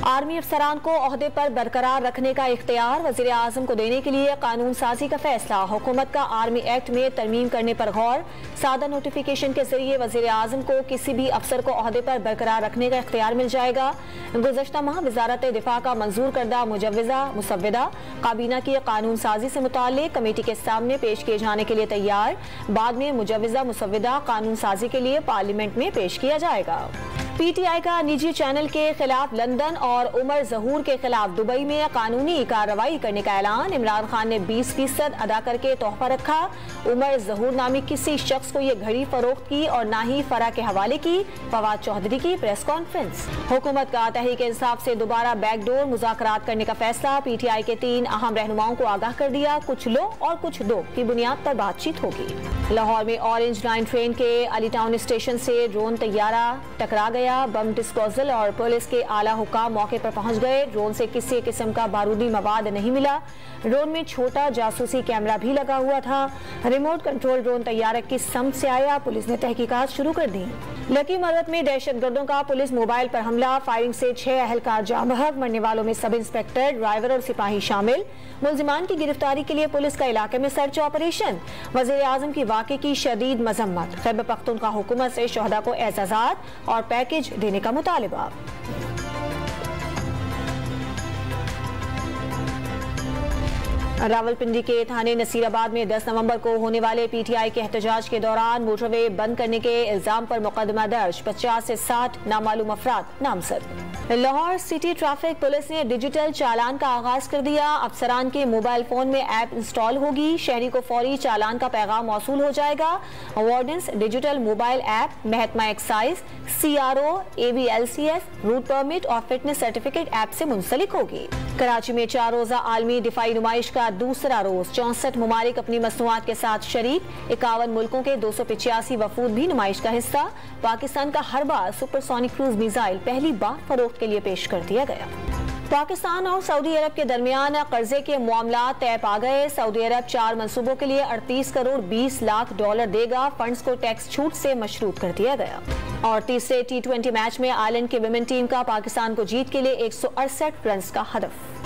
Army अफसरान को ओहदे पर बरकरार रखने का इख्तियार वज़ीर आज़म को देने के लिए कानून साजी का फैसला। हुकूमत का आर्मी एक्ट में तरमीम करने पर गौर। सादा नोटिफिकेशन के जरिए वज़ीर आज़म को किसी भी अफसर को ओहदे पर बरकरार रखने का इख्तियार मिल जाएगा। गुज़श्ता माह वज़ारत दिफा का मंजूर करदा मुजव्विज़ा मुसव्विदा काबीना की कानून साजी से मुताल्लिक कमेटी के सामने पेश किए जाने के लिए तैयार। बाद में मुजव्विज़ा मुसव्विदा कानून साजी के लिए पार्लियामेंट में पेश किया जाएगा। PTI का निजी चैनल के खिलाफ लंदन और उमर जहूर के खिलाफ दुबई में कानूनी कार्रवाई करने का ऐलान। इमरान खान ने 20% अदा करके तोहफा रखा। उमर जहूर नामी किसी शख्स को ये घड़ी फरोख्त की और ना ही फरा के हवाले की। फवाद चौधरी की प्रेस कॉन्फ्रेंस। हुकूमत का तहरीक इंसाफ से दोबारा बैकडोर मुज़ाकरात करने का फैसला। PTI के 3 अहम रहनुमाओं को आगाह कर दिया। कुछ लो और कुछ दो की बुनियाद पर बातचीत होगी। लाहौर में ऑरेंज लाइन ट्रेन के अली टाउन स्टेशन से ड्रोन तैयारा टकरा गया। बम डिस्पोजल और पुलिस के आला हुकाम मौके पर पहुंच गए। ड्रोन से किसी किस्म का बारूदी मवाद नहीं मिला। ड्रोन में छोटा जासूसी कैमरा भी लगा हुआ था। रिमोट कंट्रोल ड्रोन तैयारा की समत से आया। पुलिस ने तहकीकात शुरू कर दी। लकी मरद में दहशतगर्दों का पुलिस मोबाइल पर हमला। फायरिंग से 6 अहलकार जाँ बहक। मरने वालों में सब इंस्पेक्टर, ड्राइवर और सिपाही शामिल। मुलजिमान की गिरफ्तारी के लिए पुलिस का इलाके में सर्च ऑपरेशन। वज़ीर आज़म की वाक़े की शदीद मजम्मत। खैबर पख्तूनख्वा हुकूमत से शहदा को एजाज़ात और पैकेज देने का मुतालिबा। रावलपिंडी के थाने नसीराबाद में 10 नवंबर को होने वाले PTI के एहतजाज के दौरान मोटरवे बंद करने के इल्जाम पर मुकदमा दर्ज। 50 से 60 नामालूम अफराद नामजद। लाहौर सिटी ट्रैफिक पुलिस ने डिजिटल चालान का आगाज कर दिया। अफसरान के मोबाइल फोन में ऐप इंस्टॉल होगी। शहरी को फौरी चालान का पैगाम मौसूल हो जाएगा। वार्डेंस डिजिटल मोबाइल ऐप महकमा excise, CRO, AVLCS, route permit और फिटनेस सर्टिफिकेट ऐप से मुंसलिक होगी। कराची में 4 रोजा आलमी दिफाई नुमाइश का दूसरा रोज। 64 ममालिक अपनी मसनूआत के साथ शरीक। 51 मुल्कों के 285 वफूद भी नुमाइश का हिस्सा। पाकिस्तान का हरबा सुपरसोनिक क्रूज मिसाइल पहली बार फरोख्त के लिए पेश कर दिया गया। पाकिस्तान और सऊदी अरब के दरमियान कर्जे के मामला तय पा गए। सऊदी अरब 4 मंसूबों के लिए 38 करोड़ 20 लाख डॉलर देगा। फंड्स को टैक्स छूट से मशरूत कर दिया गया। और तीसरे T20 मैच में आयरलैंड की विमेन टीम का पाकिस्तान को जीत के लिए 168 रन का हदफ।